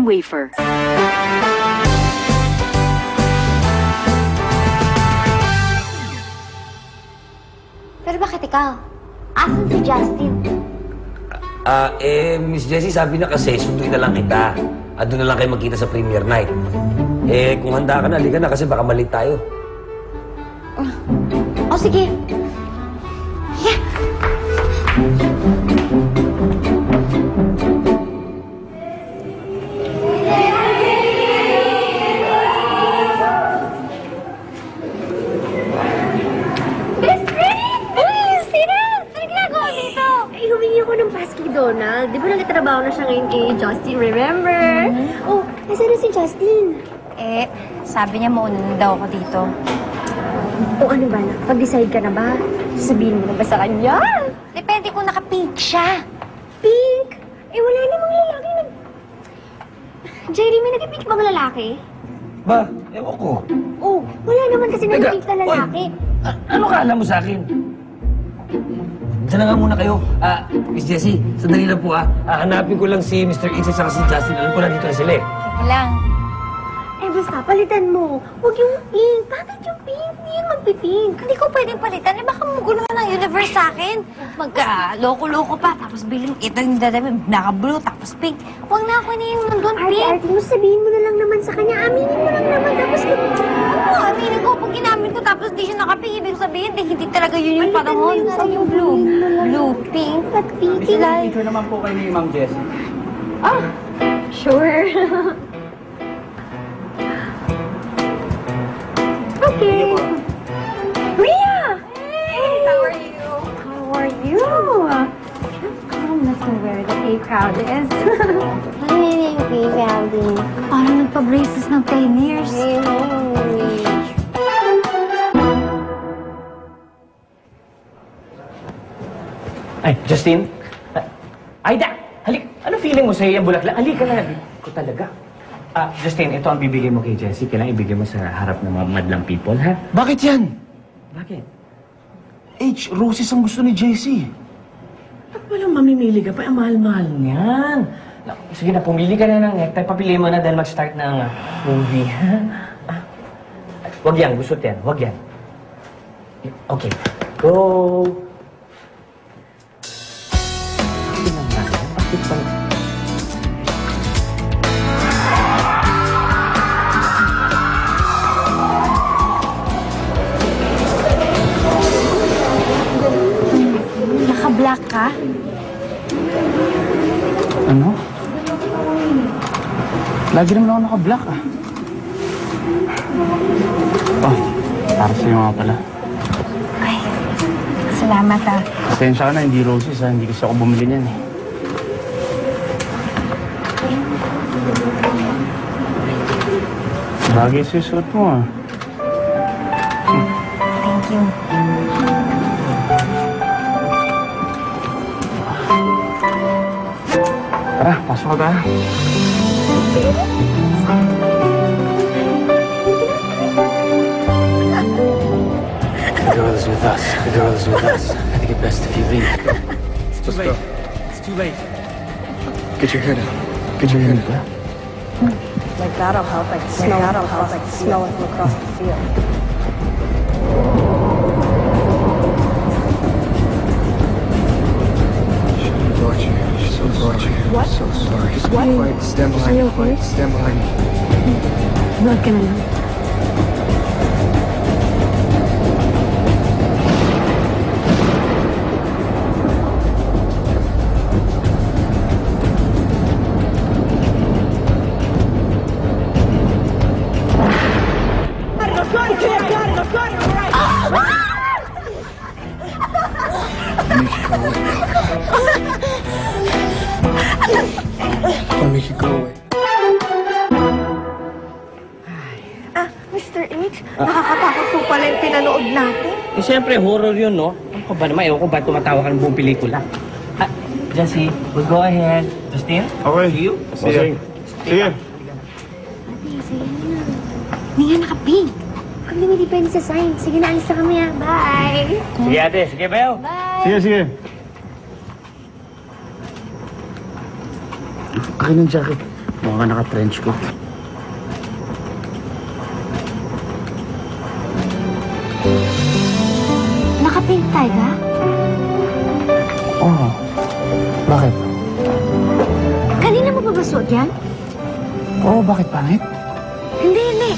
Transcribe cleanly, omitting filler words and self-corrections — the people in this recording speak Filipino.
wafer. Pero bakit ikaw? Asan si Justin? Miss Jessie, sabi na kasi, sunduin na lang kita. At doon na lang kayo magkita sa premiere night. Kung handa ka na, halika na kasi baka malit tayo. O sige. Yeah. Donald, di ba nagtatrabaho na siya ngayon kay Justin, remember? Oh, nasaan na si Justin? Sabi niya mauna na daw ako dito. O ano ba, pag-decide ka na ba? Sabihin mo na ba sa kanya? Depende kung naka-pink siya. Pink? Wala namang lalaki nag... Jerry, may nag-pink bang lalaki? Ba, ewan ko. Oh, wala naman kasi nag-pink na lalaki. Ano ka alam mo sa akin? Diyan na nga muna kayo. Miss Jessie, sandali lang po hanapin ko lang si Mr. X at si Justin. Alam ko na dito na sila eh. Sige lang. Basta palitan mo. Huwag yung pink. Bakit yung pink? Hindi yan magpipink. Hindi ko pwedeng palitan. Baka magulo na ng universe sa akin. Magka-loko-loko pa. Tapos bilang ito yung dadami. Naka-blue, tapos pink. Huwag na ako na yung nandun, pink. Arte mo, sabihin mo na lang naman sa kanya. Aminin mo lang naman. Tapos aminin ko. Pag ginamin ko, tapos di siya naka-pink. Ibig sabihin, hindi talaga yun yung panahon. Ano yung blue? Blue, pink, at pink. Picture naman po kayo ni Ma'am Jessie. Oh, sure. Okay. Rhea! Hey, how are you? How are you? Oh, nothing where the A crowd is. Ano yung A-crowd eh? Parang nagpa-braces ng 10 years. Ay, Justin? Aida! Halik! Ano feeling mo sa'yo yung bulaklak? Halika na! Ko talaga. Justin, ito ang bibigay mo kay Jessie. Kailangan ibigay mo sa harap ng mga madlang people, ha? Bakit yan? Bakit? Roses ang gusto ni Jessie. Ba't walang mamimili ka pa? Ang mahal-mahal niyan. Sige na, pumili ka na ng necktie. Papili mo na dahil mag-start ng movie, ha? Wag yan. Gusto yan. Wag yan. Okay. Go! Bakit ba? Naka-black ka? Ano? Lagi naman ako naka-black, Oh, para sa'yo nga pala. Ay, salamat Pasensya ka na, hindi roses Hindi kasi ako bumili niyan eh. Bagay sa suot mo Thank you. Tara, pasok ka tayo. The girl is with us. The girl is with us. I think it's best if you leave. It's too late. It's too late. Get your hair down. Get your hair down. Like that'll help. Like smell. That'll help. Like smell it from across the field. What? So sorry. Just be quiet. Stand behind me. Quiet. Stand behind me. Huwag ka na lang. I'll make you go away. Mr. H, nakakatakot po pala yung pinanood natin. Siyempre, horror yun, no? Ano ka ba naman? Ewan ko ba tumatawa ka ng buong pelikula? Jessie, we'll go ahead. Justin? Okay. See you? See ya. Sige. Hindi nga naka-pink. Kami naman di pwede sa sign. Sige na, alis na kami Bye! Sige, ate. Sige, Bel. Sige, sige. Akin ang jacket. Mukha ka naka-trench coat. Naka-pink tie ka? Oo. Bakit? Kanina mo pa ba suot yan? Oo, bakit pangit? Hindi, hindi.